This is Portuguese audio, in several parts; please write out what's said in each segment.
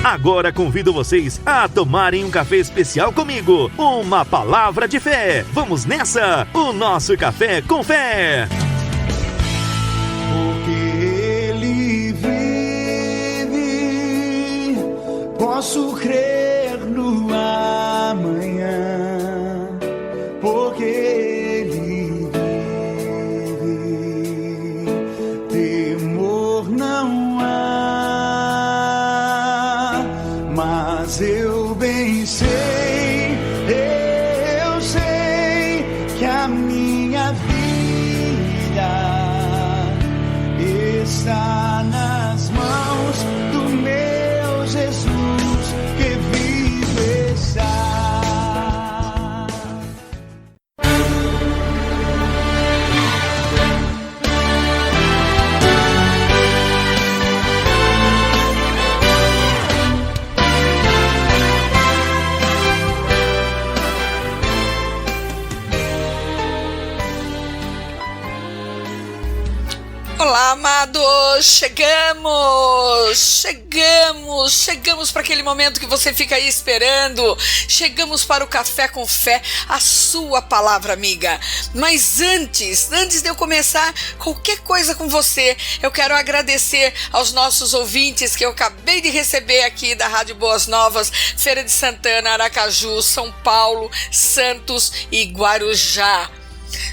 Agora convido vocês a tomarem um café especial comigo. Uma palavra de fé. Vamos nessa! O nosso Café com Fé. Porque Ele vive, posso crer no amanhã. Porque Ele vive, temor não há, mas eu bem sei, eu sei que a minha vida está nas mãos do meu Jesus que vive está. Olá, amados! Chegamos para aquele momento que você fica aí esperando. Chegamos para o Café com Fé, a sua palavra amiga. Mas antes de eu começar qualquer coisa com você, eu quero agradecer aos nossos ouvintes que eu acabei de receber aqui da Rádio Boas Novas, Feira de Santana, Aracaju, São Paulo, Santos e Guarujá.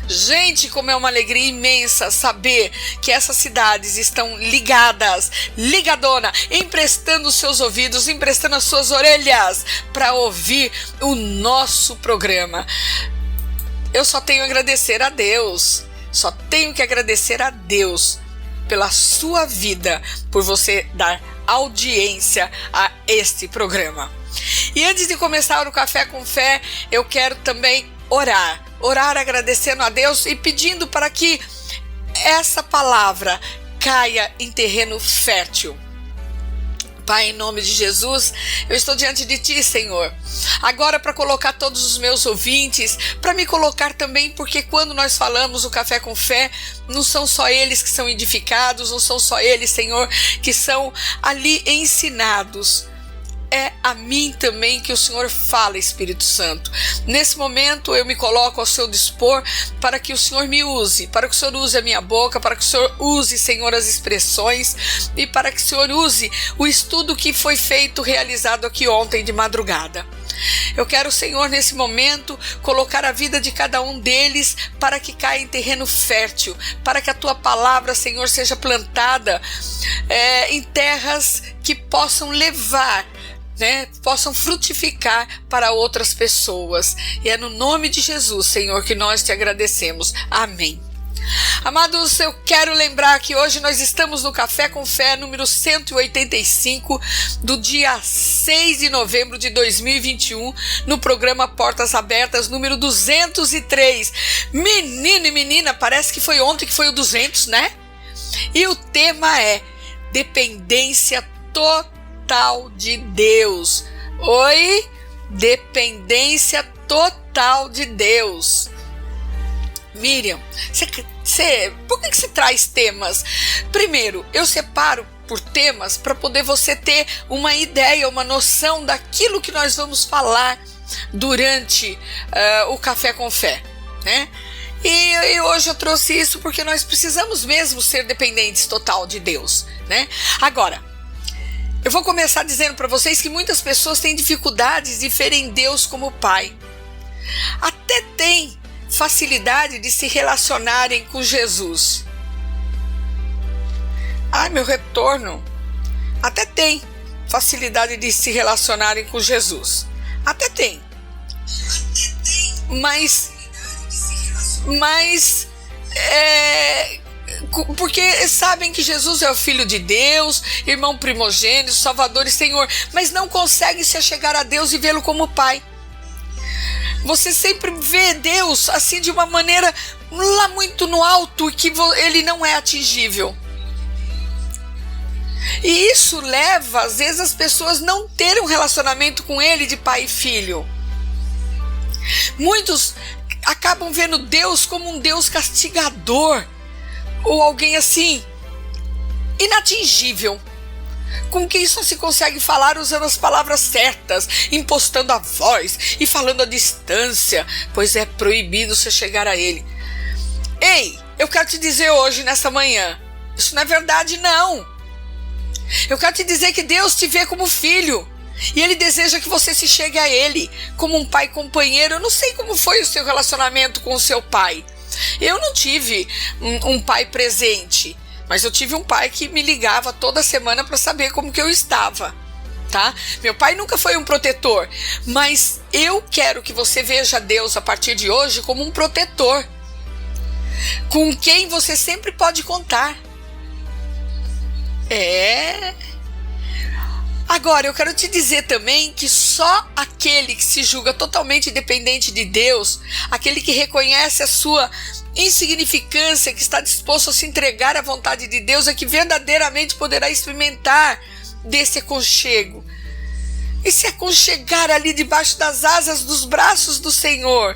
Gente, como é uma alegria imensa saber que essas cidades estão ligadona, emprestando os seus ouvidos, emprestando as suas orelhas para ouvir o nosso programa. Eu só tenho a agradecer a Deus, pela sua vida, por você dar audiência a este programa. E antes de começar o Café com Fé, eu quero também orar agradecendo a Deus e pedindo para que essa palavra caia em terreno fértil. Pai, em nome de Jesus, eu estou diante de Ti, Senhor. Agora para colocar todos os meus ouvintes, para me colocar também, porque quando nós falamos o Café com Fé, não são só eles que são edificados, não são só eles, Senhor, que são ali ensinados. É a mim também que o Senhor fala, Espírito Santo. Nesse momento eu me coloco ao seu dispor para que o Senhor me use, para que o Senhor use a minha boca, para que o Senhor use, Senhor, as expressões e para que o Senhor use o estudo que foi realizado aqui ontem de madrugada. Eu quero, Senhor, nesse momento, colocar a vida de cada um deles para que caia em terreno fértil, para que a Tua palavra, Senhor, seja plantada em terras que possam levar, possam frutificar para outras pessoas. E é no nome de Jesus, Senhor, que nós te agradecemos. Amém. Amados, eu quero lembrar que hoje nós estamos no Café com Fé número 185 do dia 6 de novembro de 2021, no programa Portas Abertas número 203. Menino e menina, parece que foi ontem que foi o 200, né? E o tema é dependência total de Deus. Oi? Dependência total de Deus. Miriam, por que você traz temas? Primeiro, eu separo por temas para poder você ter uma ideia, uma noção daquilo que nós vamos falar durante o Café com Fé, né? E hoje eu trouxe isso porque nós precisamos mesmo ser dependentes total de Deus, né? Agora, eu vou começar dizendo para vocês que muitas pessoas têm dificuldades de verem Deus como Pai. Até tem facilidade de se relacionarem com Jesus. Ai, meu retorno. Até tem facilidade de se relacionarem com Jesus. Até tem. Mas porque sabem que Jesus é o Filho de Deus, irmão primogênito, Salvador e Senhor, mas não conseguem se achegar a Deus e vê-lo como Pai. Você sempre vê Deus assim de uma maneira lá muito no alto, que ele não é atingível. E isso leva, às vezes, as pessoas não terem um relacionamento com ele de pai e filho. Muitos acabam vendo Deus como um Deus castigador, ou alguém assim, inatingível. com quem só se consegue falar usando as palavras certas, impostando a voz e falando à distância, pois é proibido você chegar a ele. Ei, eu quero te dizer hoje, nessa manhã, isso não é verdade, não. Eu quero te dizer que Deus te vê como filho, e Ele deseja que você se chegue a Ele, como um pai companheiro. Eu não sei como foi o seu relacionamento com o seu pai. Eu não tive um pai presente, mas eu tive um pai que me ligava toda semana para saber como que eu estava, tá? Meu pai nunca foi um protetor, mas eu quero que você veja Deus a partir de hoje como um protetor, com quem você sempre pode contar. Agora, eu quero te dizer também que só aquele que se julga totalmente dependente de Deus, aquele que reconhece a sua insignificância, que está disposto a se entregar à vontade de Deus, é que verdadeiramente poderá experimentar desse aconchego e se aconchegar ali debaixo das asas dos braços do Senhor.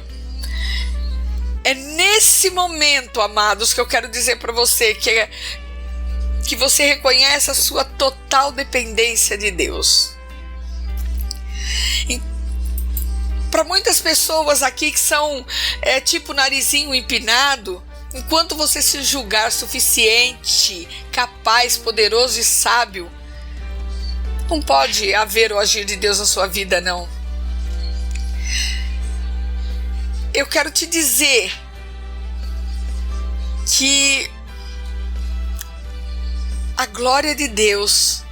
É nesse momento, amados, que eu quero dizer para você que você reconhece a sua total dependência de Deus. Para muitas pessoas aqui que são tipo narizinho empinado, enquanto você se julgar suficiente, capaz, poderoso e sábio, não pode haver o agir de Deus na sua vida, não. Eu quero te dizer que a glória de Deus,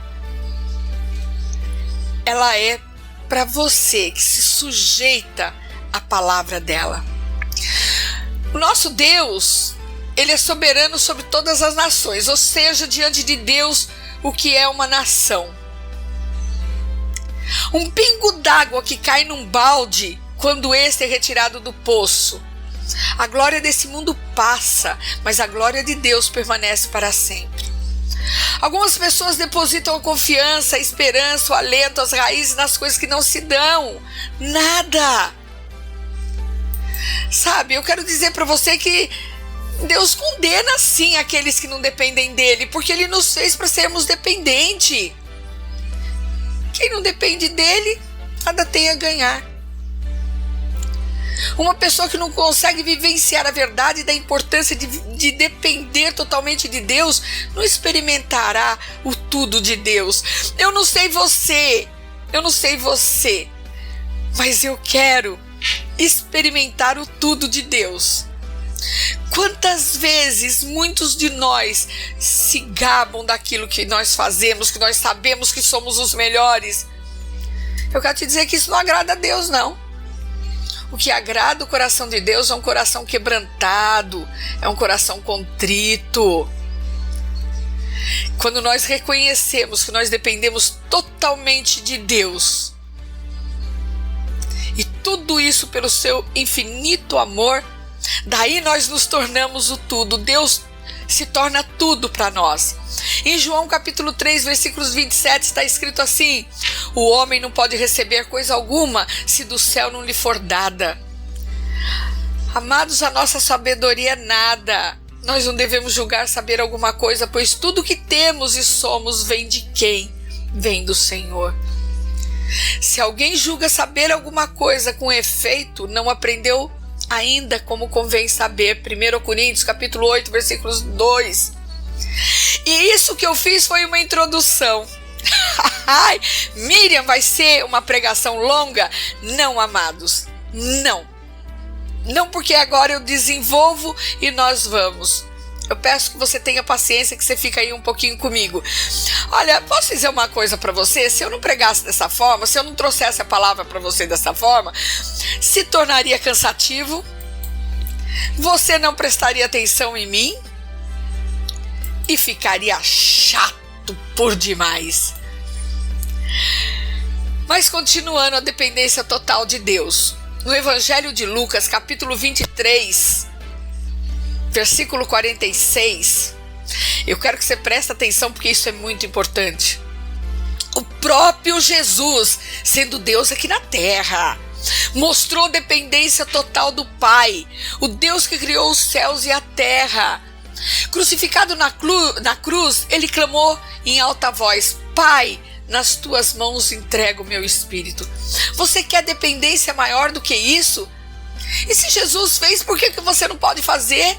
ela é para você que se sujeita à palavra dela. O nosso Deus, Ele é soberano sobre todas as nações, ou seja, diante de Deus, o que é uma nação? Um pingo d'água que cai num balde quando este é retirado do poço. A glória desse mundo passa, mas a glória de Deus permanece para sempre. Algumas pessoas depositam a confiança, a esperança, o alento, as raízes nas coisas que não se dão. Nada. Sabe, eu quero dizer para você que Deus condena sim aqueles que não dependem dele, porque ele nos fez para sermos dependentes. Quem não depende dele, nada tem a ganhar. Uma pessoa que não consegue vivenciar a verdade da importância de depender totalmente de Deus, não experimentará o tudo de Deus. Eu não sei você, mas eu quero experimentar o tudo de Deus. Quantas vezes muitos de nós se gabam daquilo que nós fazemos, que nós sabemos que somos os melhores. Eu quero te dizer que isso não agrada a Deus, não. O que agrada o coração de Deus é um coração quebrantado, é um coração contrito. Quando nós reconhecemos que nós dependemos totalmente de Deus, e tudo isso pelo seu infinito amor, daí nós nos tornamos o tudo. Deus se torna tudo para nós. Em João capítulo 3, versículos 27, está escrito assim: o homem não pode receber coisa alguma se do céu não lhe for dada. Amados, a nossa sabedoria é nada. Nós não devemos julgar saber alguma coisa, pois tudo que temos e somos vem de quem? Vem do Senhor. Se alguém julga saber alguma coisa com efeito, não aprendeu ainda como convém saber. 1 Coríntios capítulo 8, versículos 2. E isso que eu fiz foi uma introdução. Miriam, vai ser uma pregação longa? Não, amados, não, porque agora eu desenvolvo e nós vamos. Eu peço que você tenha paciência, que você fica aí um pouquinho comigo. Olha, posso dizer uma coisa para você? Se eu não pregasse dessa forma, se eu não trouxesse a palavra para você dessa forma, se tornaria cansativo, você não prestaria atenção em mim e ficaria chato por demais. Mas continuando a dependência total de Deus, no Evangelho de Lucas, capítulo 23, versículo 46, eu quero que você preste atenção, porque isso é muito importante. O próprio Jesus, sendo Deus aqui na terra, mostrou dependência total do Pai, o Deus que criou os céus e a terra. Crucificado na cruz, ele clamou em alta voz: Pai, nas tuas mãos entrego o meu espírito. Você quer dependência maior do que isso? E se Jesus fez, por que você não pode fazer?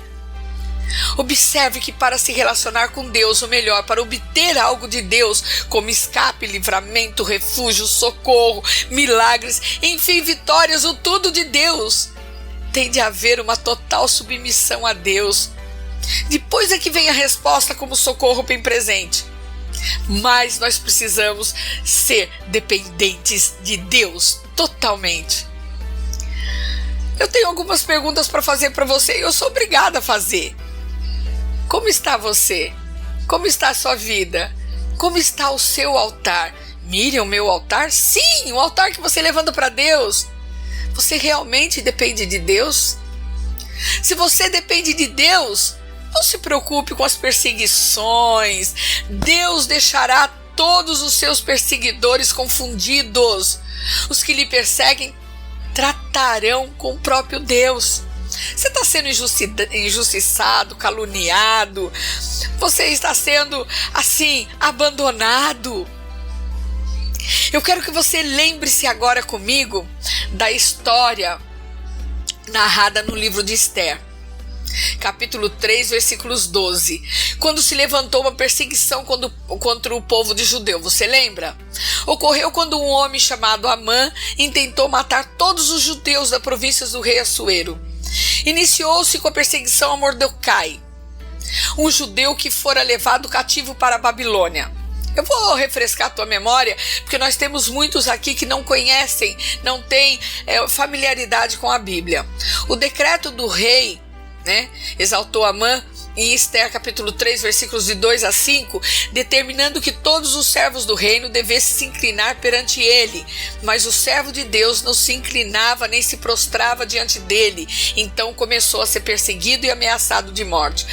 Observe que para se relacionar com Deus, ou melhor, para obter algo de Deus, como escape, livramento, refúgio, socorro, milagres, enfim, vitórias, o tudo de Deus, tem de haver uma total submissão a Deus. Depois é que vem a resposta como socorro bem presente. Mas nós precisamos ser dependentes de Deus totalmente. Eu tenho algumas perguntas para fazer para você e eu sou obrigada a fazer. Como está você? Como está a sua vida? Como está o seu altar? Miriam, o meu altar? Sim, o altar que você levanta para Deus. Você realmente depende de Deus? Se você depende de Deus, não se preocupe com as perseguições. Deus deixará todos os seus perseguidores confundidos. Os que lhe perseguem tratarão com o próprio Deus. Você está sendo injustiçado, caluniado. Você está sendo, assim, abandonado. Eu quero que você lembre-se agora comigo da história narrada no livro de Esther. Capítulo 3, versículos 12. Quando se levantou uma perseguição contra o povo de Judeu, você lembra? Ocorreu quando um homem chamado Amã intentou matar todos os judeus da província do rei Assuero. Iniciou-se com a perseguição a Mordecai, um judeu que fora levado cativo para a Babilônia. Eu vou refrescar a tua memória, porque nós temos muitos aqui que não conhecem, não têm familiaridade com a Bíblia. O decreto do rei, exaltou Amã em Esther capítulo 3, versículos de 2 a 5, determinando que todos os servos do reino devessem se inclinar perante ele, mas o servo de Deus não se inclinava nem se prostrava diante dele, então começou a ser perseguido e ameaçado de morte.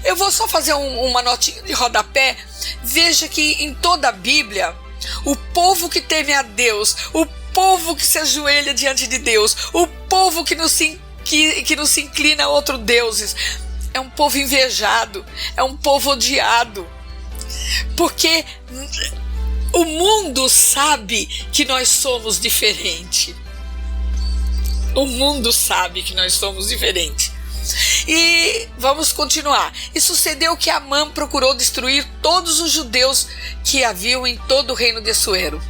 Eu vou só fazer uma notinha de rodapé. Veja que em toda a Bíblia, o povo que teme a Deus, o povo que se ajoelha diante de Deus, o povo que não se inclina a outros deuses, é um povo invejado, é um povo odiado, porque o mundo sabe que nós somos diferentes. O mundo sabe que nós somos diferentes. E vamos continuar. E sucedeu que Amã procurou destruir todos os judeus que haviam em todo o reino de Assuero.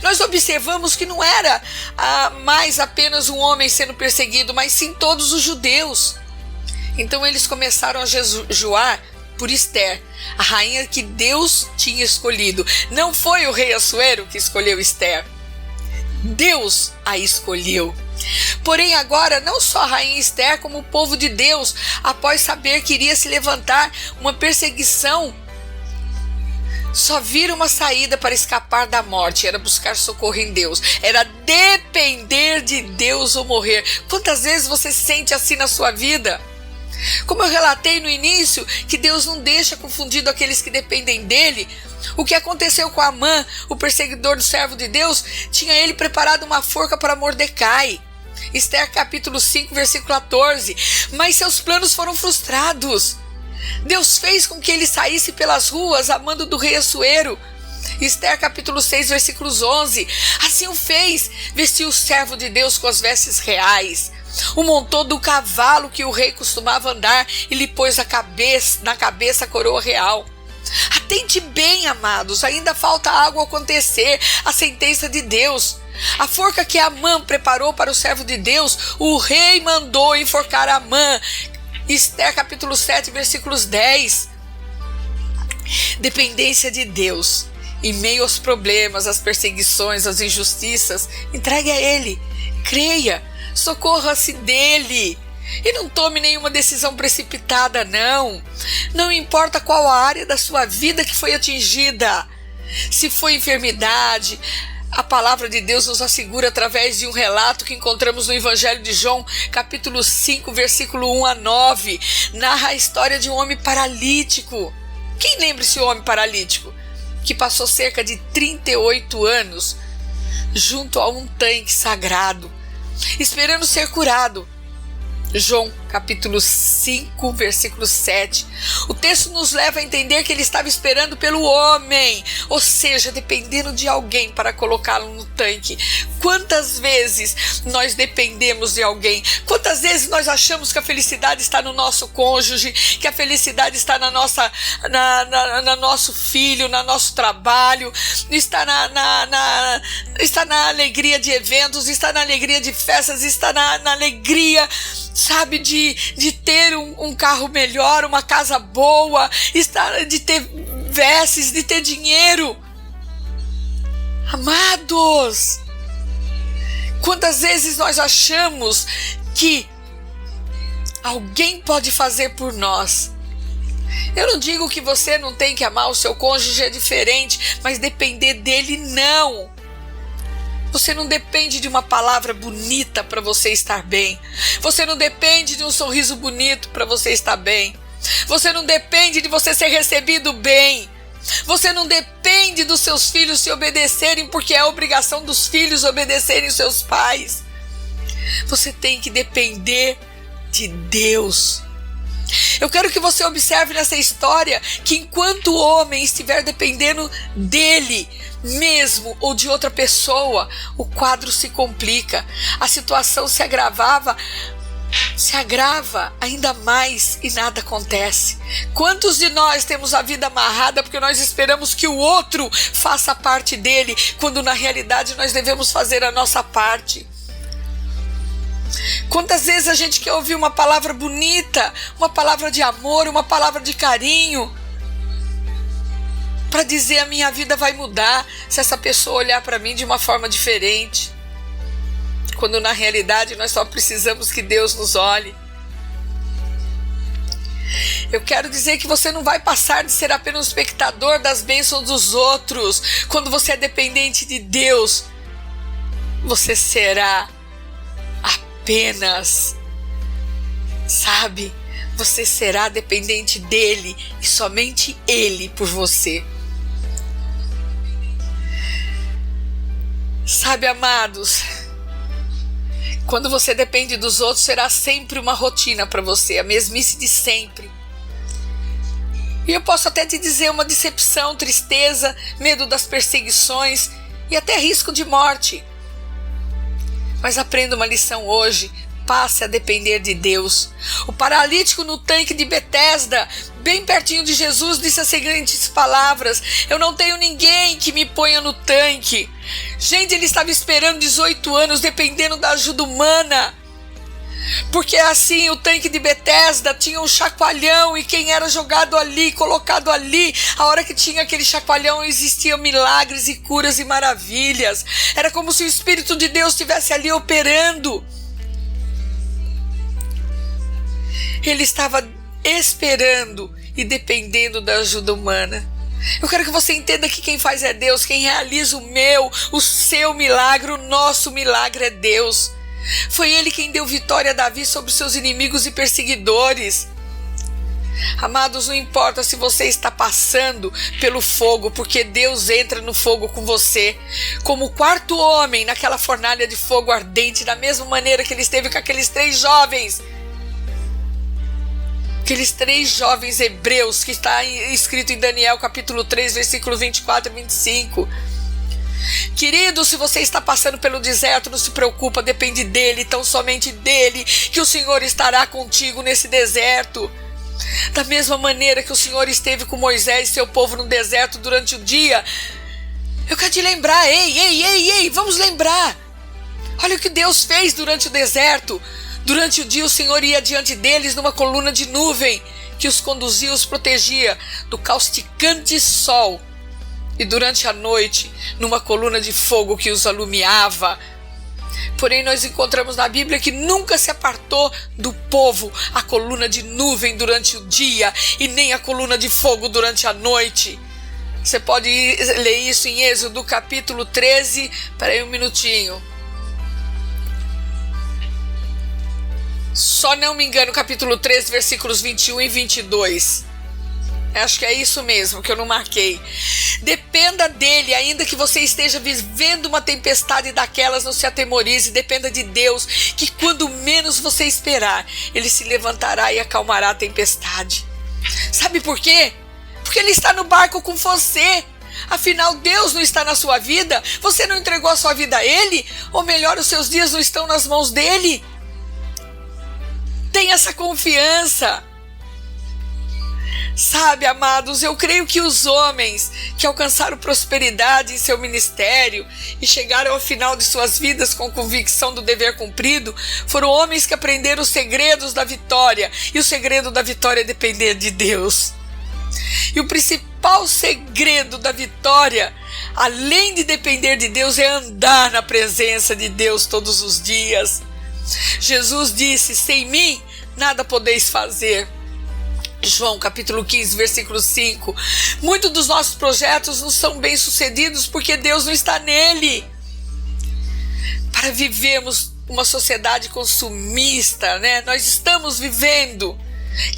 Nós observamos que não era mais apenas um homem sendo perseguido, mas sim todos os judeus. Então eles começaram a jejuar por Esther, a rainha que Deus tinha escolhido. Não foi o rei Assuero que escolheu Esther, Deus a escolheu. Porém agora não só a rainha Esther, como o povo de Deus, após saber que iria se levantar uma perseguição, só viram uma saída para escapar da morte, era buscar socorro em Deus, era depender de Deus ou morrer. Quantas vezes você se sente assim na sua vida? Como eu relatei no início, que Deus não deixa confundido aqueles que dependem dele. O que aconteceu com Amã, o perseguidor do servo de Deus, tinha ele preparado uma forca para Mordecai. Esther capítulo 5, versículo 14. Mas seus planos foram frustrados. Deus fez com que ele saísse pelas ruas a mando do rei Assuero. Esther capítulo 6, versículos 11. Assim o fez, vestiu o servo de Deus com as vestes reais, o montou do cavalo que o rei costumava andar e lhe pôs na cabeça a coroa real. Atente bem, amados, ainda falta algo acontecer, a sentença de Deus. A forca que Amã preparou para o servo de Deus, o rei mandou enforcar Amã. Esther capítulo 7, versículos 10. Dependência de Deus. Em meio aos problemas, às perseguições, às injustiças, entregue a Ele, creia, socorra-se dele. E não tome nenhuma decisão precipitada, não. Não importa qual a área da sua vida que foi atingida. Se foi enfermidade, a palavra de Deus nos assegura através de um relato que encontramos no Evangelho de João, capítulo 5, versículo 1 a 9. Narra a história de um homem paralítico. Quem lembra esse homem paralítico? Que passou cerca de 38 anos junto a um tanque sagrado, esperando ser curado. João capítulo 5, versículo 7. O texto nos leva a entender que ele estava esperando pelo homem, ou seja, dependendo de alguém para colocá-lo no tanque. Quantas vezes nós dependemos de alguém? Quantas vezes nós achamos que a felicidade está no nosso cônjuge, que a felicidade está na nosso filho, no nosso trabalho, está na alegria de eventos, está na alegria de festas, está na alegria, sabe, de ter um carro melhor, uma casa boa, de ter vestes, de ter dinheiro. Amados, quantas vezes nós achamos que alguém pode fazer por nós? Eu não digo que você não tem que amar o seu cônjuge, é diferente, mas depender dele não. Você não depende de uma palavra bonita para você estar bem. Você não depende de um sorriso bonito para você estar bem. Você não depende de você ser recebido bem. Você não depende dos seus filhos se obedecerem, porque é a obrigação dos filhos obedecerem os seus pais. Você tem que depender de Deus. Eu quero que você observe nessa história que enquanto o homem estiver dependendo dele mesmo ou de outra pessoa, o quadro se complica, a situação se agrava ainda mais e nada acontece. Quantos de nós temos a vida amarrada porque nós esperamos que o outro faça parte dele, quando na realidade nós devemos fazer a nossa parte? Quantas vezes a gente quer ouvir uma palavra bonita, uma palavra de amor, uma palavra de carinho, para dizer a minha vida vai mudar se essa pessoa olhar para mim de uma forma diferente, quando na realidade nós só precisamos que Deus nos olhe. Eu quero dizer que você não vai passar de ser apenas um espectador das bênçãos dos outros. Quando você é dependente de Deus, você será apenas, sabe, você será dependente dele e somente ele por você. Sabe, amados, quando você depende dos outros, será sempre uma rotina para você, a mesmice de sempre. E eu posso até te dizer uma decepção, tristeza, medo das perseguições e até risco de morte. Mas aprenda uma lição hoje, passe a depender de Deus. O paralítico no tanque de Betesda, bem pertinho de Jesus, disse as seguintes palavras: eu não tenho ninguém que me ponha no tanque. Gente, ele estava esperando 18 anos, dependendo da ajuda humana. Porque assim, o tanque de Betesda tinha um chacoalhão, e quem era jogado ali, colocado ali, a hora que tinha aquele chacoalhão, existiam milagres e curas e maravilhas. Era como se o Espírito de Deus estivesse ali operando. Ele estava esperando e dependendo da ajuda humana. Eu quero que você entenda que quem faz é Deus, quem realiza o seu milagre, o nosso milagre é Deus. Foi ele quem deu vitória a Davi sobre seus inimigos e perseguidores. Amados, não importa se você está passando pelo fogo, porque Deus entra no fogo com você, como o quarto homem naquela fornalha de fogo ardente, da mesma maneira que ele esteve com aqueles três jovens hebreus, que está escrito em Daniel capítulo 3, versículo 24 e 25. Querido, se você está passando pelo deserto, não se preocupa, depende dele, tão somente dele, que o Senhor estará contigo nesse deserto. Da mesma maneira que o Senhor esteve com Moisés e seu povo no deserto durante o dia, eu quero te lembrar, ei, vamos lembrar. Olha o que Deus fez durante o deserto. Durante o dia o Senhor ia diante deles numa coluna de nuvem, que os conduzia e os protegia do causticante sol. E durante a noite, numa coluna de fogo que os alumiava. Porém, nós encontramos na Bíblia que nunca se apartou do povo a coluna de nuvem durante o dia e nem a coluna de fogo durante a noite. Você pode ler isso em Êxodo capítulo 13. Espera aí um minutinho. Só não me engano, capítulo 13, versículos 21 e 22. Acho que é isso mesmo que eu não marquei. Dependa dele, ainda que você esteja vivendo uma tempestade daquelas, não se atemorize. Dependa de Deus, que quando menos você esperar, ele se levantará e acalmará a tempestade. Sabe por quê? Porque ele está no barco com você. Afinal, Deus não está na sua vida. Você não entregou a sua vida a ele? Ou melhor, os seus dias não estão nas mãos dele? Tenha essa confiança. Sabe, amados, eu creio que os homens que alcançaram prosperidade em seu ministério e chegaram ao final de suas vidas com convicção do dever cumprido, foram homens que aprenderam os segredos da vitória, e o segredo da vitória é depender de Deus. E o principal segredo da vitória, além de depender de Deus, é andar na presença de Deus todos os dias. Jesus disse: sem mim nada podeis fazer. João capítulo 15, versículo 5. Muitos dos nossos projetos não são bem sucedidos porque Deus não está nele. Para vivermos uma sociedade consumista, né? Nós estamos vivendo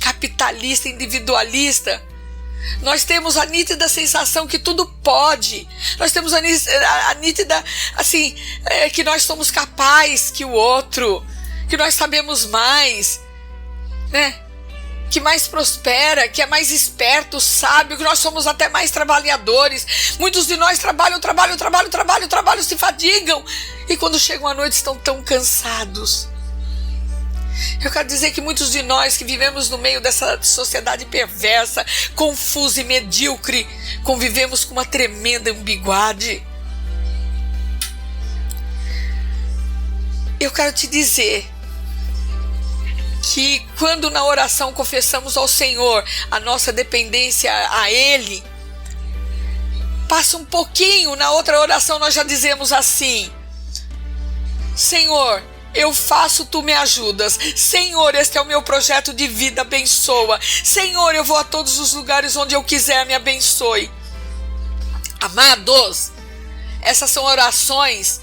capitalista, individualista. Nós temos a nítida sensação que tudo pode. Nós temos a nítida, assim, que nós somos capazes que o outro, que nós sabemos mais, né? Que mais prospera, que é mais esperto, sábio, que nós somos até mais trabalhadores. Muitos de nós trabalham, se fadigam, e quando chegam à noite estão tão cansados. Eu quero dizer que muitos de nós que vivemos no meio dessa sociedade perversa, confusa e medíocre, convivemos com uma tremenda ambiguidade. Eu quero te dizer que quando na oração confessamos ao Senhor a nossa dependência a Ele, passa um pouquinho, na outra oração nós já dizemos assim: Senhor, eu faço, tu me ajudas. Senhor, este é o meu projeto de vida, abençoa. Senhor, eu vou a todos os lugares onde eu quiser, me abençoe. Amados, essas são orações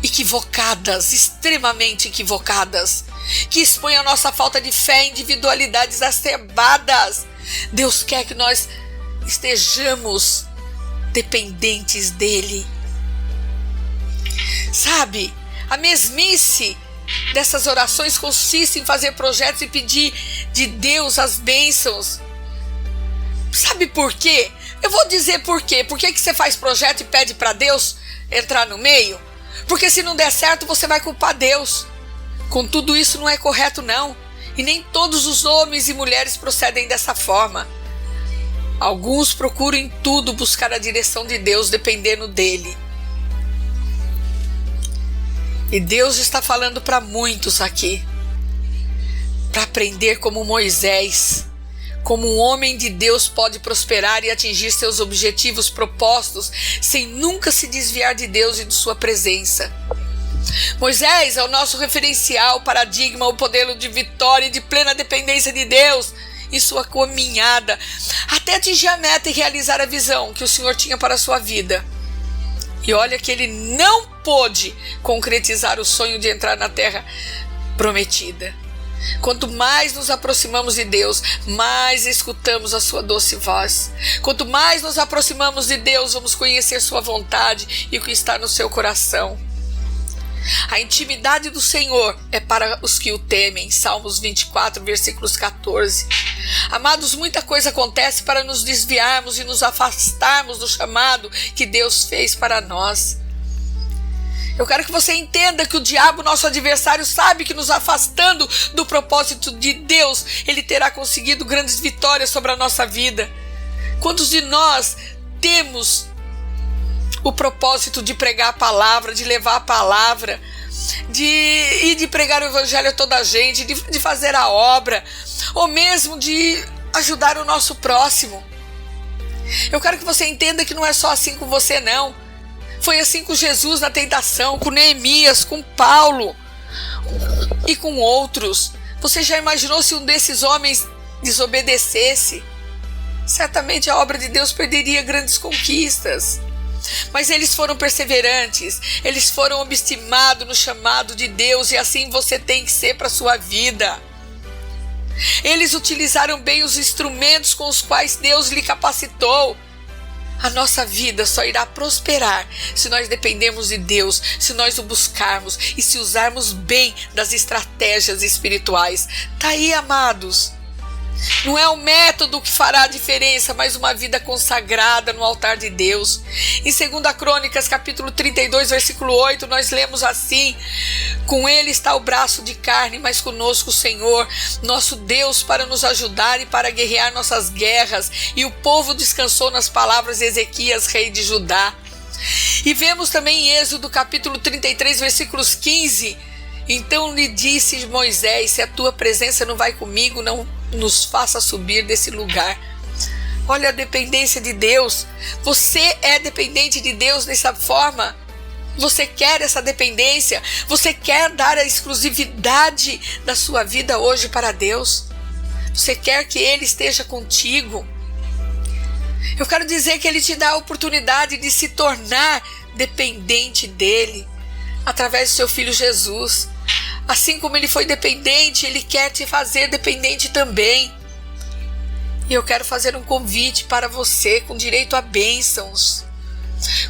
equivocadas, extremamente equivocadas, que expõem a nossa falta de fé em individualidades exacerbadas. Deus quer que nós estejamos dependentes dele. Sabe, a mesmice dessas orações consiste em fazer projetos e pedir de Deus as bênçãos. Sabe por quê? Eu vou dizer por quê. Por que você faz projeto e pede para Deus entrar no meio? Porque se não der certo, você vai culpar Deus. Contudo, isso não é correto, não. E nem todos os homens e mulheres procedem dessa forma. Alguns procuram em tudo buscar a direção de Deus, dependendo dele. E Deus está falando para muitos aqui, para aprender como Moisés, como um homem de Deus pode prosperar e atingir seus objetivos propostos sem nunca se desviar de Deus e de sua presença. Moisés é o nosso referencial, paradigma, o modelo de vitória e de plena dependência de Deus em sua caminhada, até atingir a meta e realizar a visão que o Senhor tinha para a sua vida. E olha que ele não pôde concretizar o sonho de entrar na terra prometida. Quanto mais nos aproximamos de Deus, mais escutamos a sua doce voz. Quanto mais nos aproximamos de Deus, vamos conhecer sua vontade e o que está no seu coração. A intimidade do Senhor é para os que o temem. Salmos 24, versículos 14. Amados, muita coisa acontece para nos desviarmos e nos afastarmos do chamado que Deus fez para nós. Eu quero que você entenda que o diabo, nosso adversário, sabe que nos afastando do propósito de Deus, ele terá conseguido grandes vitórias sobre a nossa vida. Quantos de nós temos o propósito de pregar a palavra, de levar a palavra, de pregar o evangelho a toda a gente, de fazer a obra, ou mesmo de ajudar o nosso próximo? Eu quero que você entenda que não é só assim com você, não. Foi assim com Jesus na tentação, com Neemias, com Paulo e com outros. Você já imaginou se um desses homens desobedecesse? Certamente a obra de Deus perderia grandes conquistas. Mas eles foram perseverantes, eles foram obstinados no chamado de Deus, e assim você tem que ser para a sua vida. Eles utilizaram bem os instrumentos com os quais Deus lhe capacitou. A nossa vida só irá prosperar se nós dependermos de Deus, se nós o buscarmos e se usarmos bem das estratégias espirituais. Tá aí, amados. Não é o método que fará a diferença, mas uma vida consagrada no altar de Deus. Em 2 Crônicas, capítulo 32, versículo 8, nós lemos assim: com ele está o braço de carne, mas conosco o Senhor, nosso Deus, para nos ajudar e para guerrear nossas guerras. E o povo descansou nas palavras de Ezequias, rei de Judá. E vemos também em Êxodo, capítulo 33, versículos 15: então lhe disse Moisés: se a tua presença não vai comigo, não nos faça subir desse lugar. Olha a dependência de Deus. Você é dependente de Deus dessa forma? Você quer essa dependência? Você quer dar a exclusividade da sua vida hoje para Deus? Você quer que Ele esteja contigo? Eu quero dizer que Ele te dá a oportunidade de se tornar dependente dEle através do seu Filho Jesus. Assim como Ele foi dependente, Ele quer te fazer dependente também. E eu quero fazer um convite para você com direito a bênçãos,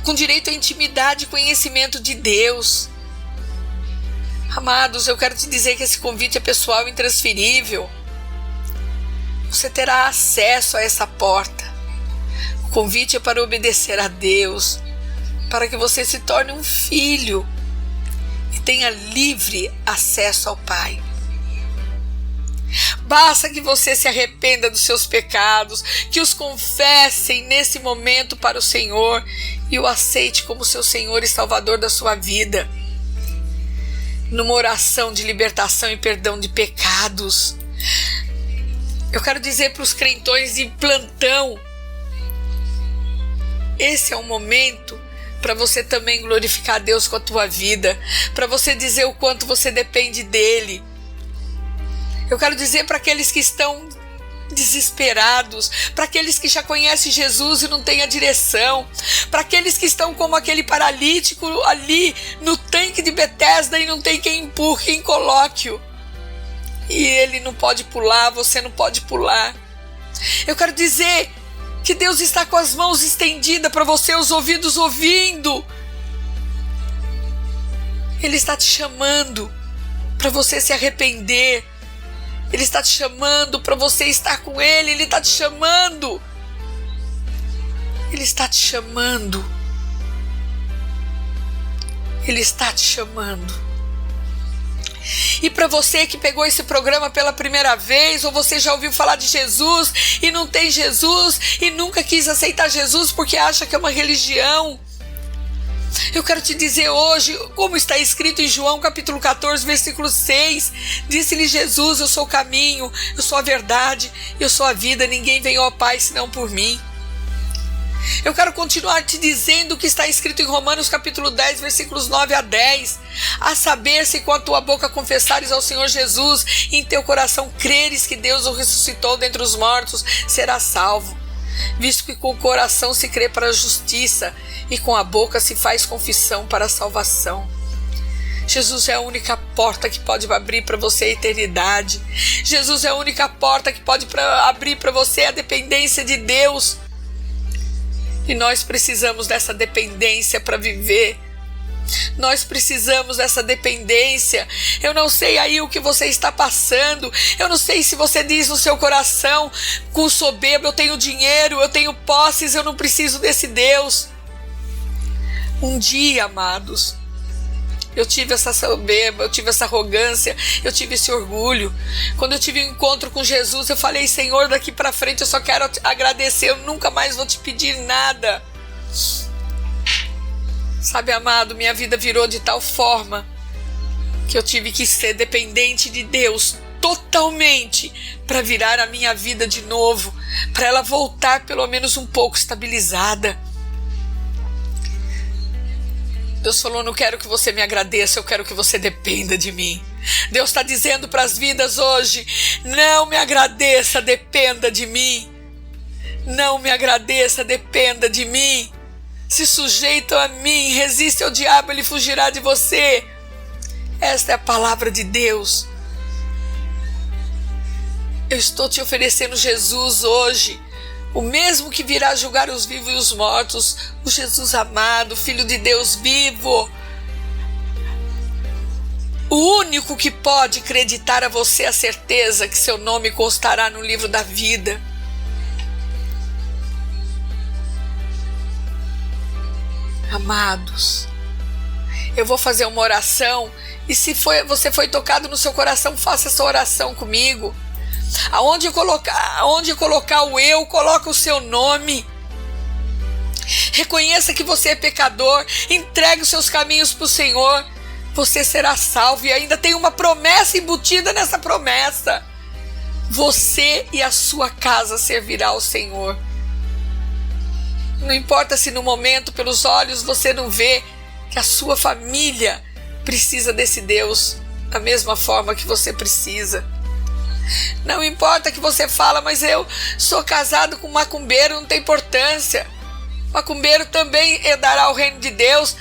com direito à intimidade e conhecimento de Deus. Amados, eu quero te dizer que esse convite é pessoal e intransferível. Você terá acesso a essa porta. O convite é para obedecer a Deus, para que você se torne um filho e tenha livre acesso ao Pai. Basta que você se arrependa dos seus pecados, que os confessem nesse momento para o Senhor e o aceite como seu Senhor e Salvador da sua vida, numa oração de libertação e perdão de pecados. Eu quero dizer para os crentões de plantão, esse é o momento para você também glorificar a Deus com a tua vida, para você dizer o quanto você depende dEle. Eu quero dizer para aqueles que estão desesperados, para aqueles que já conhecem Jesus e não têm a direção, para aqueles que estão como aquele paralítico ali no tanque de Betesda e não tem quem empurre, quem coloque-o. E ele não pode pular, você não pode pular. Eu quero dizer que Deus está com as mãos estendidas para você, os ouvidos ouvindo. Ele está te chamando para você se arrepender. Ele está te chamando para você estar com Ele. Ele está te chamando. Ele está te chamando. Ele está te chamando. E para você que pegou esse programa pela primeira vez, ou você já ouviu falar de Jesus e não tem Jesus e nunca quis aceitar Jesus porque acha que é uma religião, eu quero te dizer hoje, como está escrito em João capítulo 14, versículo 6, disse-lhe Jesus: eu sou o caminho, eu sou a verdade, eu sou a vida, ninguém vem ao Pai senão por mim. Eu quero continuar te dizendo o que está escrito em Romanos capítulo 10, versículos 9 a 10. A saber, se com a tua boca confessares ao Senhor Jesus e em teu coração creres que Deus o ressuscitou dentre os mortos, serás salvo. Visto que com o coração se crê para a justiça e com a boca se faz confissão para a salvação. Jesus é a única porta que pode abrir para você a eternidade. Jesus é a única porta que pode abrir para você a dependência de Deus. E nós precisamos dessa dependência para viver. Nós precisamos dessa dependência. Eu não sei aí o que você está passando. Eu não sei se você diz no seu coração, com soberba: eu tenho dinheiro, eu tenho posses, eu não preciso desse Deus. Um dia, amados, eu tive essa soberba, eu tive essa arrogância, eu tive esse orgulho. Quando eu tive um encontro com Jesus, eu falei: Senhor, daqui para frente eu só quero agradecer, eu nunca mais vou te pedir nada. Sabe, amado, minha vida virou de tal forma que eu tive que ser dependente de Deus totalmente para virar a minha vida de novo, para ela voltar pelo menos um pouco estabilizada. Deus falou: não quero que você me agradeça, eu quero que você dependa de mim. Deus está dizendo para as vidas hoje: não me agradeça, dependa de mim. Não me agradeça, dependa de mim. Se sujeita a mim, resiste ao diabo, ele fugirá de você. Esta é a palavra de Deus. Eu estou te oferecendo Jesus hoje, o mesmo que virá julgar os vivos e os mortos, o Jesus amado, Filho de Deus vivo. O único que pode acreditar a você a certeza que seu nome constará no livro da vida. Amados, eu vou fazer uma oração e se você foi tocado no seu coração, faça essa oração comigo. Aonde colocar o eu, coloca o seu nome. Reconheça que você é pecador, entregue os seus caminhos para o Senhor. Você será salvo e ainda tem uma promessa embutida nessa promessa. Você e a sua casa servirá ao Senhor. Não importa se no momento, pelos olhos, você não vê que a sua família precisa desse Deus da mesma forma que você precisa. Não importa que você fala, mas eu sou casado com um macumbeiro, não tem importância. Macumbeiro também herdará o reino de Deus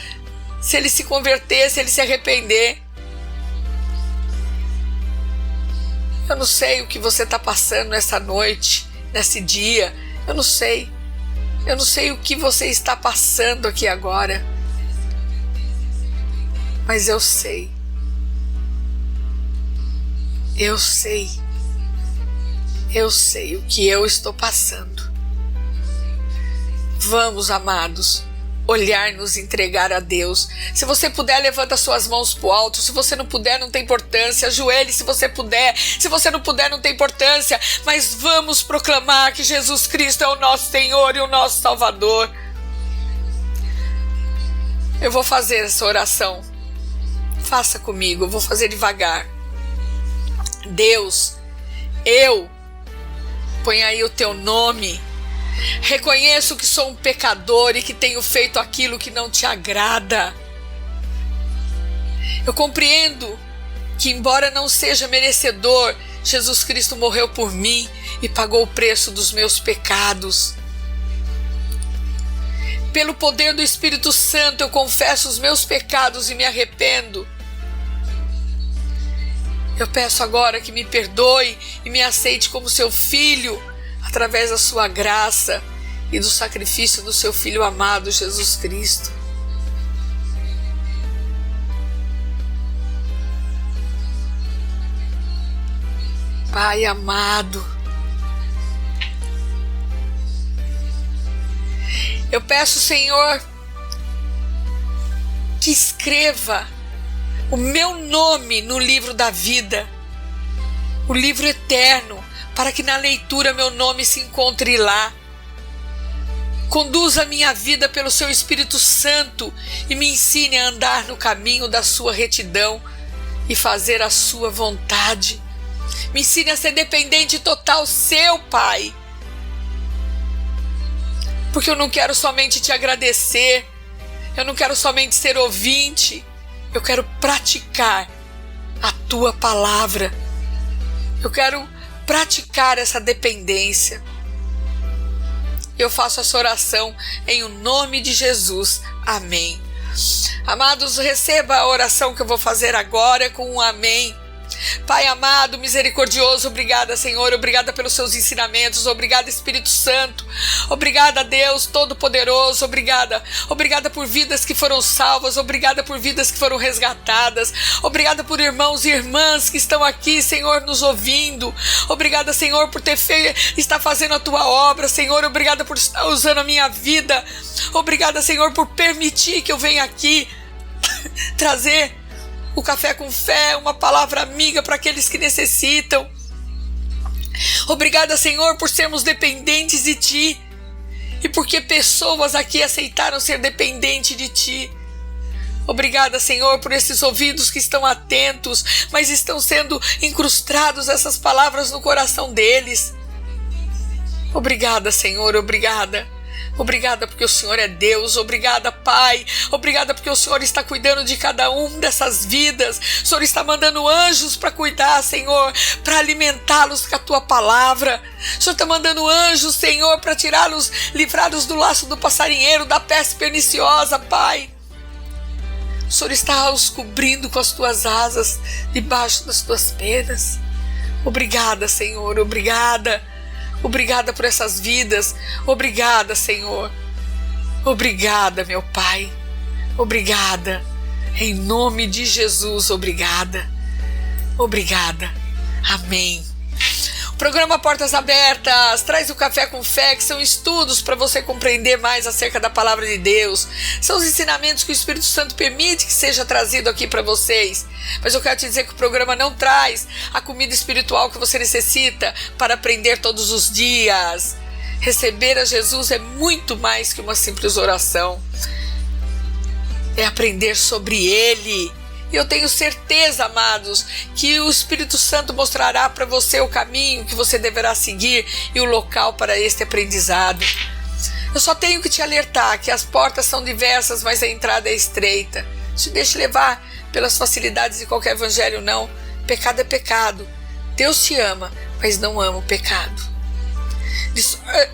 se ele se converter, se ele se arrepender. Eu não sei o que você está passando nessa noite, nesse dia. Eu não sei. Eu não sei o que você está passando aqui agora. Mas eu sei. Eu sei. Eu sei o que eu estou passando. Vamos, amados, olhar e nos entregar a Deus. Se você puder, levanta suas mãos para o alto. Se você não puder, não tem importância. Ajoelhe se você puder. Se você não puder, não tem importância. Mas vamos proclamar que Jesus Cristo é o nosso Senhor e o nosso Salvador. Eu vou fazer essa oração. Faça comigo, eu vou fazer devagar. Deus, põe aí o teu nome. Reconheço que sou um pecador e que tenho feito aquilo que não te agrada. Eu compreendo que, embora não seja merecedor, Jesus Cristo morreu por mim e pagou o preço dos meus pecados. Pelo poder do Espírito Santo, eu confesso os meus pecados e me arrependo. Eu peço agora que me perdoe e me aceite como seu filho, através da sua graça e do sacrifício do seu Filho amado, Jesus Cristo. Pai amado, eu peço, Senhor, que escreva o meu nome no livro da vida, o livro eterno, para que na leitura meu nome se encontre lá. Conduza a minha vida pelo seu Espírito Santo e me ensine a andar no caminho da sua retidão e fazer a sua vontade. Me ensine a ser dependente total seu, Pai. Porque eu não quero somente te agradecer, eu não quero somente ser ouvinte, eu quero praticar a tua palavra. Eu quero praticar essa dependência. Eu faço essa oração em o nome de Jesus. Amém. Amados, receba a oração que eu vou fazer agora com um amém. Pai amado, misericordioso, obrigada, Senhor, obrigada pelos seus ensinamentos, obrigada, Espírito Santo, obrigada, Deus Todo-Poderoso, obrigada por vidas que foram salvas, obrigada por vidas que foram resgatadas, obrigada por irmãos e irmãs que estão aqui, Senhor, nos ouvindo, obrigada, Senhor, por estar fazendo a tua obra, Senhor, obrigada por estar usando a minha vida, obrigada, Senhor, por permitir que eu venha aqui trazer o Café com Fé, uma palavra amiga para aqueles que necessitam. Obrigada, Senhor, por sermos dependentes de Ti e porque pessoas aqui aceitaram ser dependentes de Ti. Obrigada, Senhor, por esses ouvidos que estão atentos, mas estão sendo incrustados essas palavras no coração deles. Obrigada, Senhor, obrigada. Obrigada porque o Senhor é Deus, obrigada, Pai, obrigada porque o Senhor está cuidando de cada um dessas vidas, o Senhor está mandando anjos para cuidar, Senhor, para alimentá-los com a Tua palavra, o Senhor está mandando anjos, Senhor, para tirá-los, livrá-los do laço do passarinheiro, da peste perniciosa, Pai. O Senhor está os cobrindo com as Tuas asas, debaixo das Tuas penas. Obrigada, Senhor, obrigada. Obrigada por essas vidas. Obrigada, Senhor. Obrigada, meu Pai. Obrigada. Em nome de Jesus, obrigada. Obrigada. Amém. O programa Portas Abertas traz o Café com Fé, que são estudos para você compreender mais acerca da Palavra de Deus. São os ensinamentos que o Espírito Santo permite que seja trazido aqui para vocês. Mas eu quero te dizer que o programa não traz a comida espiritual que você necessita para aprender todos os dias. Receber a Jesus é muito mais que uma simples oração. É aprender sobre Ele. E eu tenho certeza, amados, que o Espírito Santo mostrará para você o caminho que você deverá seguir e o local para este aprendizado. Eu só tenho que te alertar que as portas são diversas, mas a entrada é estreita. Não se deixe levar pelas facilidades de qualquer evangelho, não. Pecado é pecado. Deus te ama, mas não ama o pecado.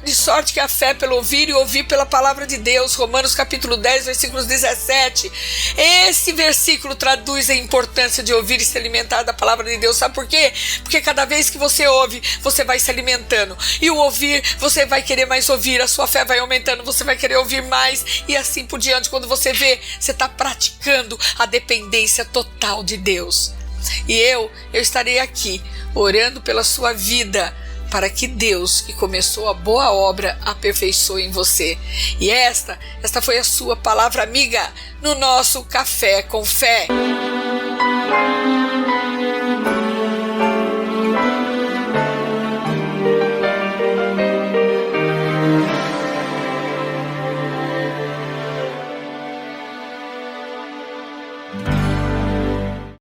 De sorte que a fé pelo ouvir e ouvir pela palavra de Deus. Romanos capítulo 10, versículos 17. Esse versículo traduz a importância de ouvir e se alimentar da palavra de Deus. Sabe por quê? Porque cada vez que você ouve, você vai se alimentando. E o ouvir, você vai querer mais ouvir. A sua fé vai aumentando, você vai querer ouvir mais. E assim por diante, quando você vê, você está praticando a dependência total de Deus. E eu estarei aqui, orando pela sua vida, para que Deus, que começou a boa obra, aperfeiçoe em você. E esta foi a sua palavra amiga no nosso Café com Fé.